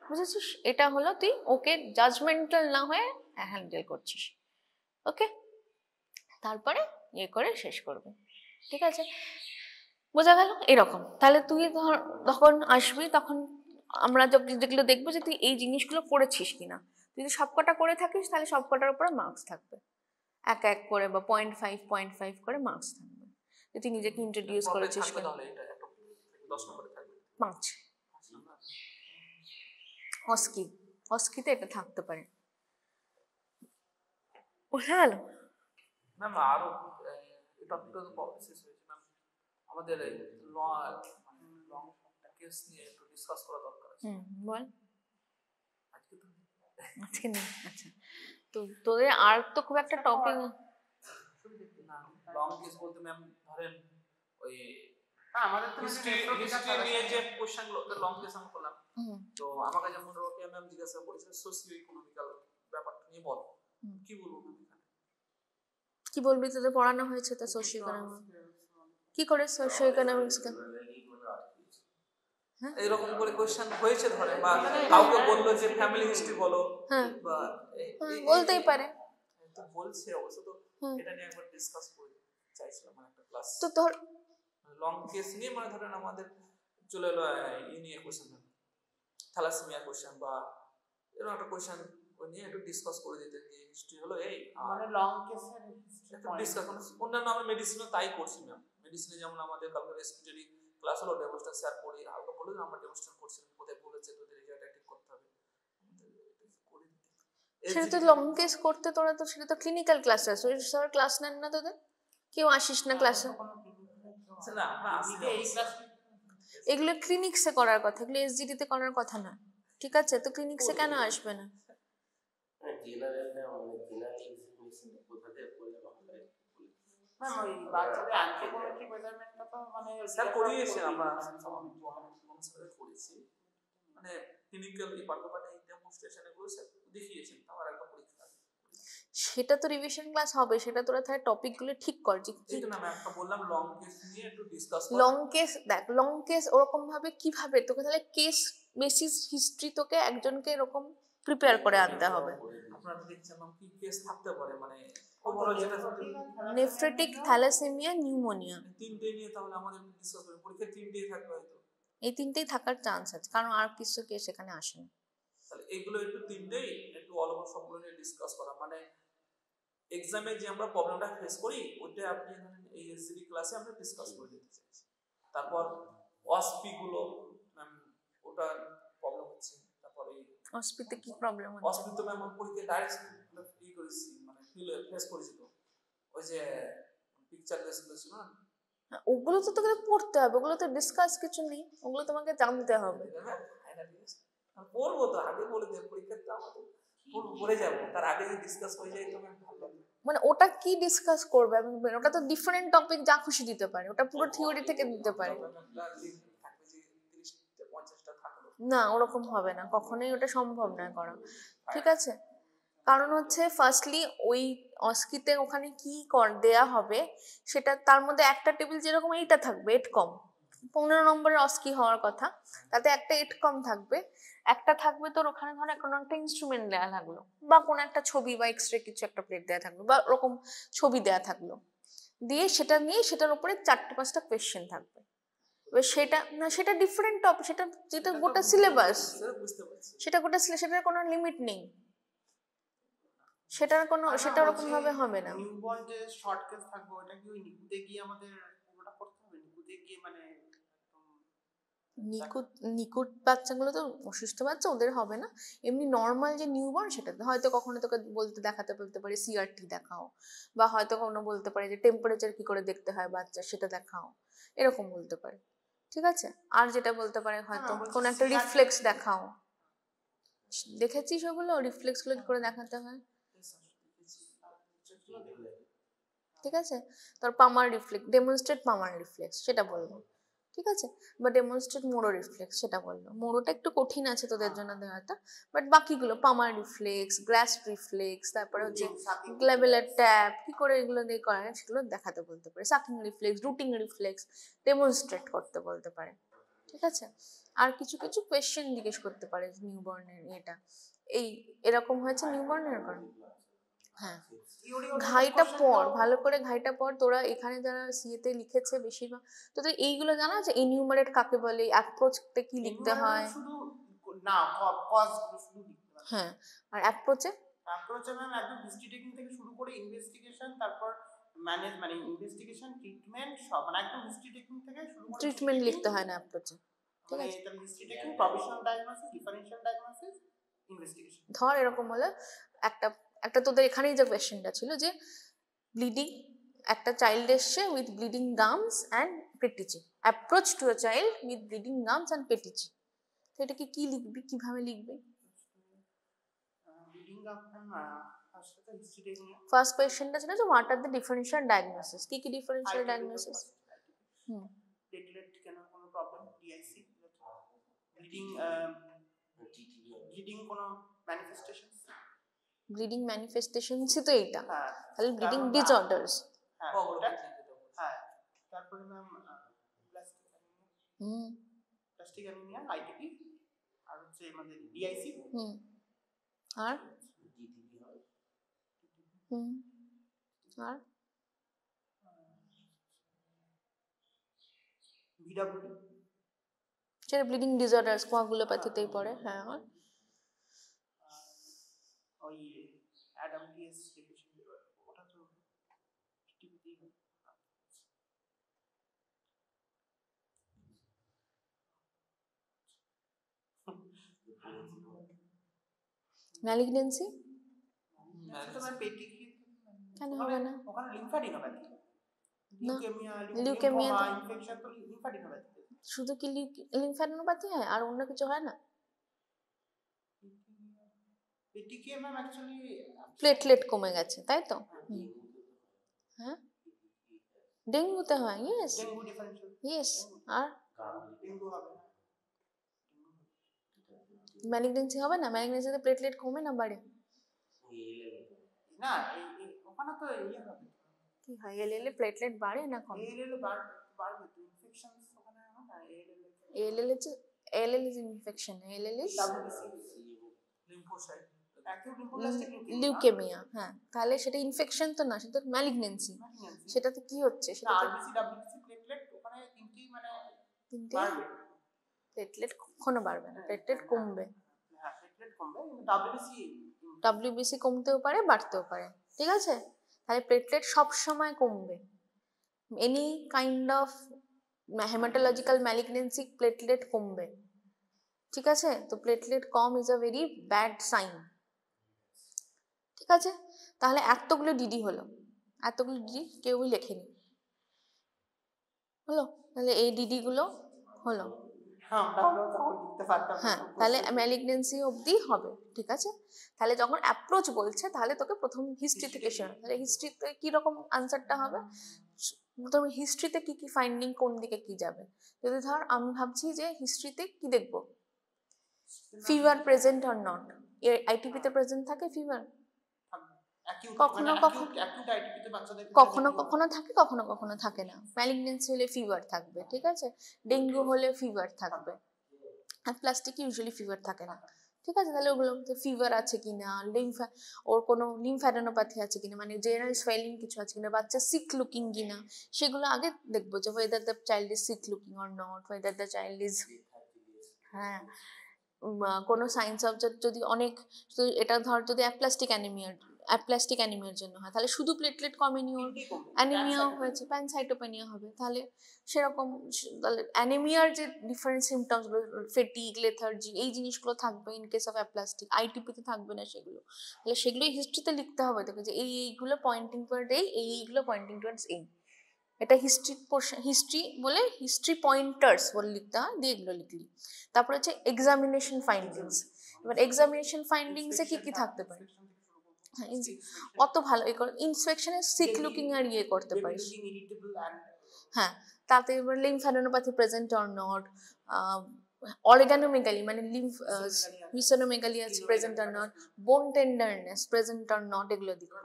বুঝেছিস? এটা হলো তুই ওকে জাজমেন্টাল না হয়ে হ্যান্ডেল করছিস। ওকে, তারপরে ইয়ে করে শেষ করবে, ঠিক আছে। বোঝা গেল? এরকম। তাহলে তুই ধর তখন আসবি, তখন আমরা যেগুলো দেখবো যে তুই এই জিনিসগুলো করেছিস কিনা। তুই যদি সবকটা করে থাকিস তাহলে সবকটার উপরে মার্কস থাকবে, এক এক করে বা 0.5 করে মার্কস থাকবে। যে তুই নিজেকে ইন্ট্রোডিউস করেছিস কিনা। 5 অস্কিতে এটা থাকতে পারে। বোঝা গেল? ম্যাম আরো টপিকটা শেষ হয়েছে ম্যাম, আমাদের লং কেস নিয়ে একটু ডিসকাস করা দরকার আছে। বল। আজকে নেই? আচ্ছা, তো তোদের আর তো খুব একটা টপিক না। লং কেস বলতে ম্যাম ধরেন ওই আমাদের তো হিস্ট্রি নিয়ে যে কোশ্চেনগুলো লং কেস আমি করলাম, তো আমাকে যেমন রোকেয়া ম্যাম জিজ্ঞাসা করেছে সোশিও ইকোনমিক্যাল ব্যাপারটা নিয়ে বল, কি বলবো ম্যাম? কি বলবি? তোদের পড়ানো হয়েছে তো সোশিও ইকোনমিক্স, কি করে সোশিও ইকোনমিক্স কে এরকম করে কোশ্চেন হয়েছে ধরে, বা কাউকে বললো যে ফ্যামিলি হিস্ট্রি বলো, বা বলতেই পারে, তো বলছে অবশ্য। তো এটা নিয়ে একবার ডিসকাস করতে চাইছিলাম মানে একটা ক্লাস। তো ধর লং কেস নিয়ে মানে ধরেন আমাদের চলে এলো ই নিয়ে কোশ্চেন, থ্যালাসেমিয়া কোশ্চেন বা এরকম একটা কোশ্চেন নিয়ে একটু ডিসকাস করে দিতে, যে হিস্ট্রি হলো এই মানে লং কেসের ডিসকাস। অন্যান্য আমরা মেডিসিনও তাই করছি ম্যাম। মেডিসিনে যেমন আমাদের কালকে রেসপিরেটরি ক্লাস হলো, ডেমোস্ট্রেশন শেয়ার করি, হালকা বলে আমরা ডেমোস্ট্রেশন করছি কোথায় বলেছে তোদের এই জায়গাটা ঠিক করতে হবে। সেটা তো লং কেস করতে তোরা তো সেটা তো ক্লিনিক্যাল ক্লাসে আসো, স্যার ক্লাস নেন না তোদের, কেউ আসিস না ক্লাসে। না আসি এই ক্লাস, এগুলো ক্লিনিক্সে করার কথা, এগুলো এসজিডি তে করার কথা না, ঠিক আছে। তো ক্লিনিক্সে কেন আসবে না? বাচ্চাদের অ্যান্থ্রোপোমেট্রিক মেজারমেন্টটা তো মানে স্যার করিয়েছি আমরা করেছি, মানে ক্লিনিক্যাল ডিপার্টমেন্টে এই ডেমোনস্ট্রেশন এগুলো স্যার দেখিয়েছেন আমার একটা পরীক্ষা। সেটা তো রিভিশন ক্লাস হবে, সেটা তোরা তাহলে টপিকগুলো ঠিক কর। যে এই তো না আমি একটা বললাম লং কেস নিয়ে একটু ডিসকাস কর। লং কেস দেখ, লং কেস ওরকম ভাবে কিভাবে তোকে তাহলে কেস বেসিস হিস্ট্রি তোকে একজনকে এরকম প্রিপেয়ার করে আনতে হবে। আপনারা দেখছেন কি কেস থাকতে পারে, মানে ওভারঅল যেটা নেফ্রেটিক, থ্যালাসেমিয়া, নিউমোনিয়া, তিনটে নিয়ে তাহলে আমাদের ডিসকাস করব। পরীক্ষা তিনটেই থাকবে হয়তো, এই তিনটেই থাকার চান্স আছে, কারণ আর কিছু কেস এখানে আসে না। তাহলে এগুলো একটু তিনটেই একটু অল্প সবগুলো নিয়ে ডিসকাস করা, মানে এক্সামে যে আমরা প্রবলেমটা ফেস করি ওইটা আপনি এই এসজিডি ক্লাসে আমরা ডিসকাস করে দিতে চাইছি। তারপর ওয়াসপি গুলো ম্যাম ওটা প্রবলেম হচ্ছে, তারপর এই অসপিতে কি প্রবলেম হচ্ছে? ওয়াসপি তো ম্যাম পরীক্ষা ডাইরেক্ট ই করেছি, মানে ফেস করেছি। তো ওই যে পিকচার লেসগুলো ছিল না, ওগুলো তো তোকে পড়তে হবে, ওগুলো তো ডিসকাস কিছু নেই, ওগুলো তোমাকে জানতে হবে। পড়বো তো আগে বলে দেব, পরীক্ষাতে আমাদের পড়ে যাবো, তার আগে যদি ডিসকাস হয়ে যায় তো ভালো। মানে ওটা কি ডিসকাস করবে? ওটা তো ডিফারেন্ট টপিক, যা খুশি দিতে পারে, ওটা পুরো থিওরি থেকে দিতে পারে না, ওরকম হবে না, কখনোই ওটা সম্ভব না করা, ঠিক আছে। কারণ হচ্ছে ফার্স্টলি ওই অস্কিতে ওখানে কি দেয়া হবে সেটা, তার মধ্যে একটা টেবিল যেরকম এইটা থাকবে 8 কম, 15 নম্বরের অস্কি হওয়ার কথা, তাতে একটা 8 কম থাকবে, একটা থাকবে তোর ওখানে ধর কোনো একটা ইনস্ট্রুমেন্ট দেয়া থাকলো, বা কোনো একটা ছবি বা এক্সরে কিছু একটা প্লেট দেয়া থাকলো, বা ওরকম ছবি দেয়া থাকলো, দিয়ে সেটা নিয়ে সেটার উপরে 4-5টা কোয়েশ্চেন থাকবে। এবার সেটা না, সেটা ডিফারেন্ট টপিক, সেটা যেটা গোটা সিলেবাস, সেটা গোটা সেটার কোনো লিমিট নেই, সেটা ওরকম ভাবে হবে না। নিউবর্ন যে শর্ট কেস থাকবে ওটা কি ওই নিকুতে গিয়ে আমাদের পুরোটা করতে হবে, নিকুতে গিয়ে মানে নিকুট বাচ্চাগুলো তো অসুস্থ বাচ্চা, ওদের হবে না। এমনি নর্মাল যে নিউবর্ন সেটাতে হয়তো কখনো তোকে দেখাতে বলতে পারে সিআরটি দেখাও, বা হয়তো কোনো বলতে পারে যে টেম্পারেচার কি করে দেখতে হয় বাচ্চা সেটা দেখাও, এরকম বলতে পারে। ঠিক আছে, আর যেটা বলতে পারে হয়তো কোনো একটা রিফ্লেক্স দেখাও। দেখেছিস ওগুলো রিফ্লেক্স গুলো কি করে দেখাতে হয়? ঠিক আছে, তোর পামার রিফ্লেক্স, ডেমনস্ট্রেট পামার রিফ্লেক্স সেটা বলবো। ঠিক আছে, বা ডেমনস্ট্রেট মোরো রিফ্লেক্স সেটা বললো। মোরোটা একটু কঠিন আছে তোদের জন্য দেওয়াটা, বাট বাকিগুলো পামার রিফ্লেক্স, গ্রাস্প রিফ্লেক্স, তারপরে হচ্ছে গ্ল্যাবেলার ট্যাপ, কি করে এগুলো দিয়ে করা সেগুলো দেখাতে বলতে পারে। সাকিং রিফ্লেক্স, রুটিং রিফ্লেক্স ডেমনস্ট্রেট করতে বলতে পারে। ঠিক আছে, আর কিছু কিছু কোয়েশ্চেন জিজ্ঞেস করতে পারে নিউবর্নের এটা এরকম হয়েছে নিউবর্নের কারণ। হ্যাঁ, ঘাইটা পড় ভালো করে, ঘাইটা পড়। তোরা এখানে যারা সিএতে লিখেছে বেশিরভাগ তোদের এইগুলো জানা আছে, এনিউমারেট কাকে বলে, অ্যাপ্রোচতে কি লিখতে হয়? শুধু না কজ শুধু লিখতে হয়। হ্যাঁ, আর অ্যাপ্রোচে ম্যাম একদম হিস্ট্রি টেকিং থেকে শুরু করে ইনভেস্টিগেশন, তারপর মানে ইনভেস্টিগেশন, ট্রিটমেন্ট, সব মানে একদম হিস্ট্রি টেকিং থেকে শুরু করে ট্রিটমেন্ট লিখতে হয় না অ্যাপ্রোচে। ঠিক আছে, এটা history taking, provisional diagnosis, differential diagnosis, investigation. ধর এরকম হলে একটা তোদের এখানেই যে কোয়েশ্চেনটা ছিল যে ব্লিডিং, একটা চাইল্ড এসছে with bleeding gums and petechiae, approach to a child with bleeding gums and petechiae, তো এটাকে কি লিখবি, কিভাবে লিখবি? Bleeding gum history taking. First কোয়েশ্চেনটা ছিল যে what are the differential diagnosis, কি কি ডিফারেনশিয়াল ডায়াগনোসিস? প্লেটলেট কেন কোনো প্রবলেম, ডিআইসি, ব্লিডিং, ব্লিডিং কোনো ম্যানিফেস্টেশনস, ব্লিডিং ম্যানিফেস্টেশনসই তো এইটা, হ্যাঁ তাহলে ব্লিডিং ডিসঅর্ডারস। হ্যাঁ ওটা, হ্যাঁ তারপরে ম্যাম প্লাস্টিক অ্যানিমিয়া, আইটিপি, আর হচ্ছে আমাদের ডিআইসি, আর আর ভিডব্লিউডি, সেটা ব্লিডিং ডিসঅর্ডারস কোয়াগুলোপ্যাথিতেই পড়ে। হ্যাঁ, আর ওই অ্যাডামটিএস ডেফিশিয়েন্সি, ওটা তো টিভিতেই হয়। ম্যালিগন্যান্সি সেটা ম্যাম পেটি কি কেন হবে না? ওখানে লিম্ফাডিনোপ্যাথি, লিউকেমিয়া, লিউকেমিয়া ইনফেকশন তো লিম্ফাডিনোপ্যাথি। শুধু কি লিম্ফ্যাডিনোপ্যাথি হয় আর অন্য কিছু হয় না? পেটিকে ম্যাম অ্যাকচুয়ালি প্লেটলেট কমে গেছে তাই তো? হ্যাঁ, ডেঙ্গুতে হয়, ইয়েস ডেঙ্গু ডিফারেনশিয়াল, ইয়েস। আর ডেঙ্গু হবে না, ম্যালিগন্যান্সি হবে না? ম্যালিগন্যান্সিতে প্লেটলেট কমে না বাড়ে? না ওখানে তো ইয়ে হবে, কি হয় এলএল এ প্লেটলেট বাড়ে না কমে? এএলএল বাড়বে তো, ইনফেকশনস ওখানে হয় না, LL is infection, LL is lymphocyte, acute lymphoblastic leukaemia. হ্যাঁ, তাহলে সেটা ইনফেকশন তো না, সেটা ম্যালিগন্যান্সি। সেটাতে কি হচ্ছে? সেটা আরবিসি, ডাব্লিউবিসি, প্লেটলেট, ওখানে তিনটি মানে বাড়বে, প্লেটলেট কখনো বাড়বে না, প্লেটলেট কমবে। হ্যাঁ প্লেটলেট কমবে, কিন্তু ডাব্লিউবিসি কমতেও পারে বাড়তেও পারে। ঠিক আছে, তাহলে প্লেটলেট সব সময় কমবে। Any kind of haematological malignancy platelet কমবে। ঠিক আছে, তো প্লেটলেট কম is a very bad sign. ঠিক আছে, তাহলে এতগুলো ডিডি হলো, এতগুলো ডিডি কেউই লেখেনি, হলো? তাহলে এই ডিডি গুলো হলো। হ্যাঁ, তাহলে ম্যালিগন্যান্সি অবধি হবে। ঠিক আছে, তাহলে যখন অ্যাপ্রোচ বলছে তাহলে তোকে প্রথম হিস্ট্রি থেকে শোনা। তাহলে হিস্ট্রিতে কিরকম আনসারটা হবে? প্রথমে হিস্ট্রিতে কি কি ফাইন্ডিং, কোন দিকে কি যাবে। যদি ধর আমি ভাবছি যে হিস্ট্রিতে কি দেখবো, ফিভার প্রেজেন্ট অর নট, আইটিপিতে প্রেজেন্ট থাকে ফিভার, কখনো কখনো থাকে, কখনো কখনো থাকে না। ম্যালিগন্যান্সি হলে ফিভার থাকবে। ঠিক আছে, ডেঙ্গু হলে ফিভার থাকবে, আর প্লাস্টিক ইউজুয়ালি ফিভার থাকে না। ঠিক আছে, তাহলে ওগুলোর মধ্যে ফিভার আছে কিনা, ওর কোনো লিম্ফ্যাডিনোপ্যাথি আছে কিনা, মানে জেনারেল সোয়েলিং কিছু আছে কিনা, বাচ্চা সিক লুকিং কিনা, সেগুলো আগে দেখবো যে whether the child is sick looking or not, whether the child is, হ্যাঁ, কোনো সাইন্স অফ যদি অনেক, এটা ধর যদি অ্যাপ্লাস্টিক অ্যানিমিয়া অ্যাপ্লাস্টিক অ্যানিমিয়ার জন্য হয়, তাহলে শুধু প্লেটলেট কমেনি, ওর অ্যানিমিয়াও হয়েছে, প্যানসাইটোপেনিয়া হবে। তাহলে সেরকম তাহলে অ্যানিমিয়ার যে ডিফারেন্ট সিমটমসগুলো, ফেটিক, লেথার্জি, এই জিনিসগুলো থাকবে ইন কেস অফ অ্যাপ্লাস্টিক। আইটিপিতে থাকবে না সেগুলো, তাহলে সেগুলোই হিস্ট্রিতে লিখতে হবে তোকে, যে এইগুলো পয়েন্টিং টুয়ার্ড এইগুলো পয়েন্টিং টুয়ার্ডস এই। এটা হিস্ট্রি পোর্শন, হিস্ট্রি বলে হিস্ট্রি পয়েন্টার্স বলে লিখতে হয়, দিয়ে এগুলো লিখলি। তারপরে হচ্ছে এক্সামিনেশন ফাইন্ডিংস। এবার এক্সামিনেশন ফাইন্ডিংসে কি কি থাকতে পারে? হ্যাঁ, অত ভালো ইন্সপেকশনে সিক লুকিং আর ইয়ে করতে পারিস। হ্যাঁ, তাতে এবার লিম্ফ্যাডেনোপ্যাথি প্রেজেন্ট অর নট, অর্গানোমেগালি মানে ভিসানোমেগালি আছে প্রেজেন্ট অর নট, বোন টেন্ডারনেস প্রেজেন্ট অর নট, এগুলো দিকে।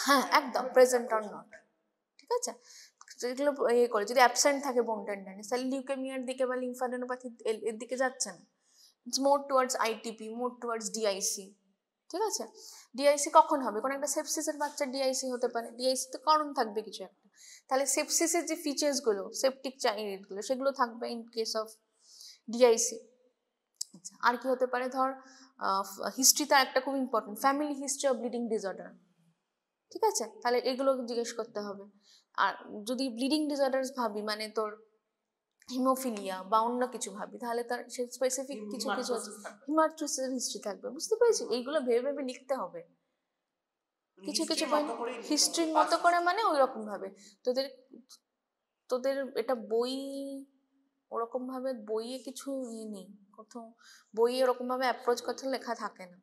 হ্যাঁ একদম প্রেজেন্ট অর নট, ঠিক আছে। যেগুলো ইয়ে করে, যদি অ্যাবসেন্ট থাকে বোন টেন্ডারনেস, তাহলে লিউকেমিয়ার দিকে বা লিম্ফ্যাডেনোপ্যাথি এর দিকে যাচ্ছে না। It's more towards ITP, more towards DIC, ঠিক আছে। ডিআইসি কখন হবে? কোনো একটা সেপসিসের বাচ্চার ডিআইসি হতে পারে, ডিআইসিতে কারণ থাকবে কিছু একটা, তাহলে সেপসিসের যে ফিচার্সগুলো, সেপটিক চাইল্ডগুলো, সেগুলো থাকবে ইন কেস অফ ডিআইসি। আচ্ছা, আর কি হতে পারে? ধর হিস্ট্রিতে একটা খুব important, family history of bleeding disorder, ঠিক আছে, তাহলে এগুলো জিজ্ঞেস করতে হবে। আর যদি ব্লিডিং ডিসঅর্ডারস ভাবি, মানে তোর হিমোফিলিয়া বা অন্য কিছু ভাবি, তাহলে তার সে স্পেসিফিক কিছু কিছু হিমাট্রিসের হিস্ট্রি থাকবে, বুঝতে পেরেছি? এইগুলো ভেবে ভেবে লিখতে হবে কিছু কিছু পয়েন্ট হিস্ট্রির মতো করে, মানে ওই রকম ভাবে। তোদের তোদের এটা বই ওরকম ভাবে বইয়ে কিছু ইয়ে নেই, কোথাও বইয়ে ওরকম ভাবে অ্যাপ্রোচ কথা লেখা থাকে না।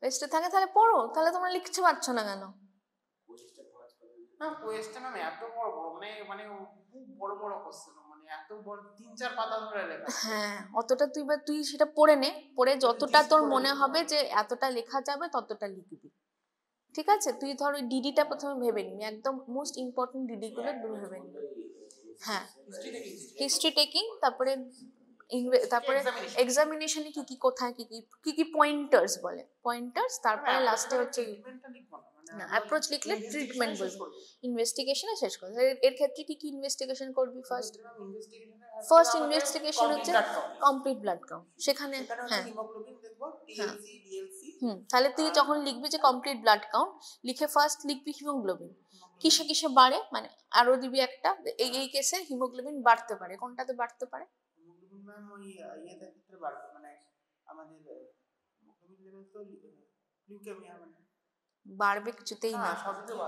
টেস্টে থাকে, তাহলে পড়ো, তাহলে তোমরা লিখতে পারছো না কেন? না কোয়েশ্চেন আমি এত বড় বড় মানে খুব বড় বড় কোশ্চেন, মানে এত বড় 3-4 পাতা ধরে লেখা। হ্যাঁ, অতটা তুই সেটা পড়ে নে, পড়ে যতটা তোর মনে হবে যে এতটা লেখা যাবে ততটা লিখবি, ঠিক আছে। তুই ধর ওই ডিডিটা প্রথমে ভেবে নিবি, একদম মোস্ট ইম্পর্টেন্ট ডিডি গুলো ভেবে নিবি। হ্যাঁ, হিস্ট্রি টেকিং, তারপরে এক্সামিনেশনে কি কি কোথায় কি কি পয়েন্টার্স বলে, পয়েন্টার্স, তারপরে লাস্টে হচ্ছে না অ্যাপ্রোচ লিখলে ট্রিটমেন্ট বলবো, ইনভেস্টিগেশনে শেষ করবো। এর ক্ষেত্রে কি কি ইনভেস্টিগেশন করবি? ফার্স্ট ইনভেস্টিগেশন হচ্ছে কমপ্লিট ব্লাড কাউন্ট, সেখানে হ্যাঁ তাহলে তুই যখন লিখবি যে কমপ্লিট ব্লাড কাউন্ট, লিখে ফার্স্ট লিখবি হিমোগ্লোবিন কিসে কিসে বাড়ে, মানে আরো দিবি একটা, এই কেসে হিমোগ্লোবিন বাড়তে পারে, কোনটাতে বাড়তে পারে? হিমোগ্লোবিন ম্যাম ওই ইয়েতে ক্ষেত্রে বাড়বে, মানে আমাদের হিমোগ্লোবিন লেভেল তো লিউকেমিয়া মানে বাড়বে কিছুতেই না,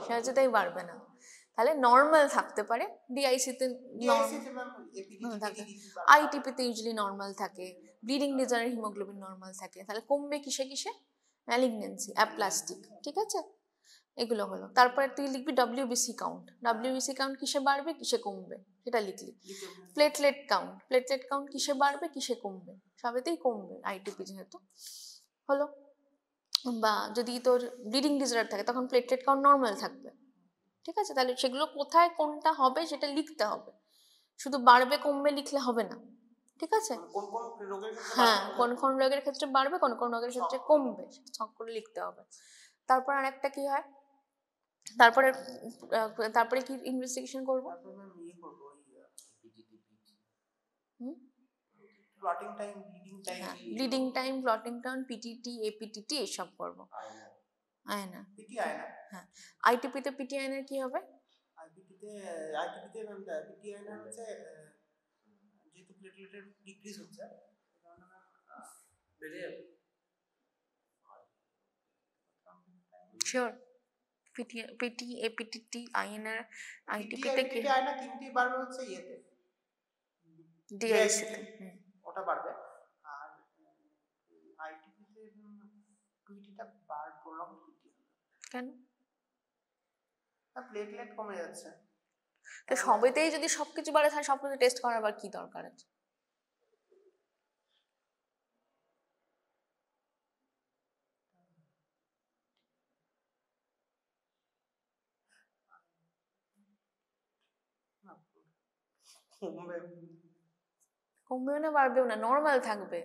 সেটাতেই বাড়বে না, তাহলে নর্মাল থাকতে পারে। ডিআইসিতে থাকে, আইটিপিতে ইউজুয়ালি নর্মাল থাকে, ব্লিডিং ডিসঅর্ডার হিমোগ্লোবিন নর্মাল থাকে, তাহলে কমবে কিসে কিসে? ম্যালিগন্যান্সি, অ্যাপ্লাস্টিক, ঠিক আছে, এগুলো হলো। তারপরে তুই লিখবি ডব্লিউবিসি কাউন্ট, ডব্লিউবিসি কাউন্ট কিসে বাড়বে কিসে কমবে সেটা লিখলি। প্লেটলেট কাউন্ট কিসে বাড়বে কিসে কমবে, সবেতেই কমবে আইটিপি যেহেতু, হলো। বা যদি তোর ব্লিডিং ডিসঅর্ডার থাকে তখন প্লেটলেট কাউন্ট নর্মাল থাকবে, ঠিক আছে। তাহলে সেগুলো কোথায় কোনটা হবে সেটা লিখতে হবে, শুধু বাড়বে কমবে লিখলে হবে না, ঠিক আছে। হ্যাঁ, কোন কোন রোগের ক্ষেত্রে বাড়বে কোন কোন রোগের ক্ষেত্রে কমবে সেটা ছক করে লিখতে হবে। তারপর আরেকটা কি হয়, তারপরে কি ইনভেস্টিগেশন করব? Bleeding time, clotting time, PTT, APTT এসব করব। আয়না, হ্যাঁ। আইটিপিতে পিটি আয়নার কি হবে? আইটিপিতে পিটি আয়না হচ্ছে যেহেতু প্লেটলেটের ডিক্রিজ হচ্ছে বেড়ে যাবে। শিওর, পিটি, এপিটিটি, আইএনআর, আইটিপিতে কি আয়না তিনটি বাড়বে হচ্ছে ইয়েতে ডিআইসিতে, ওটা বাড়বে। আর আইটিপিতে পিটিটা প্রলং পিটি কেন? প্লেটলেট কমে যাচ্ছে, তো সবেতেই যদি সবকিছু বাড়ে তাহলে সবকিছু টেস্ট করার আবার কি দরকার আছে? কমবেও না বাড়বেও না, নর্মাল থাকবে।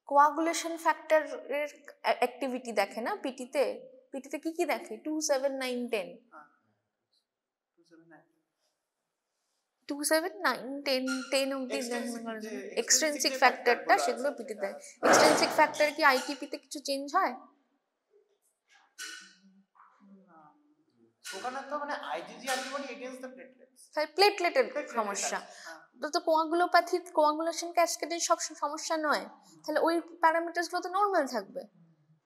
কোয়াগুলেশন ফ্যাক্টর এর অ্যাক্টিভিটি দেখে না পিটিতে কি কি দেখে? 2, 7, 9, 10 2, 7, 9, 10 অব্দি এক্সট্রিনসিক ফ্যাক্টরটা সেগুলো পিটি দেয়। এক্সট্রিনসিক ফ্যাক্টর কি আইটিপিতে কিছু চেঞ্জ হয়? ওখানে তো মানে IgG antibody against the platelets, তাই প্লেটলেটের সমস্যা। তো কোয়াগুলোপ্যাথি কোয়াগুলেশন ক্যাসকেডের সব সমস্যা নয়, তাহলে ওই প্যারামিটারসগুলো তো নর্মাল থাকবে,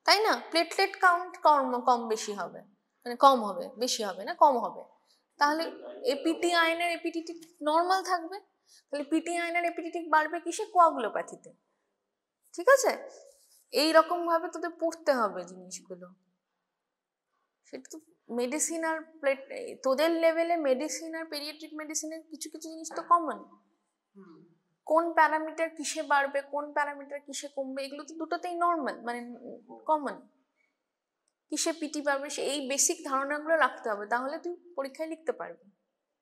তাই না? প্লেটলেট কাউন্ট কম বেশি হবে, মানে কম হবে, বেশি হবে না, কম হবে। তাহলে এপিটি আয়নের এপিটিটিক নর্মাল থাকবে, তাহলে পিটি আয়নের এপিটিটিক বাড়বে কিসে? কোয়াগুলোপ্যাথিতে। ঠিক আছে, এই রকম ভাবে তোদের পড়তে হবে জিনিসগুলো। সেটা তো মেডিসিন আর তোদের লেভেলে মেডিসিন আর পেডিয়াট্রিক মেডিসিনের কিছু কিছু জিনিস তো কমন। কোন প্যারামিটার কিসে বাড়বে, কোন প্যারামিটার কিসে কমবে, এগুলো তো দুটোতেই নর্মাল, মানে কমন। কিসে পিটি বাড়বে এই বেসিক ধারণাগুলো রাখতে হবে, তাহলে তুই পরীক্ষায় লিখতে পারবি।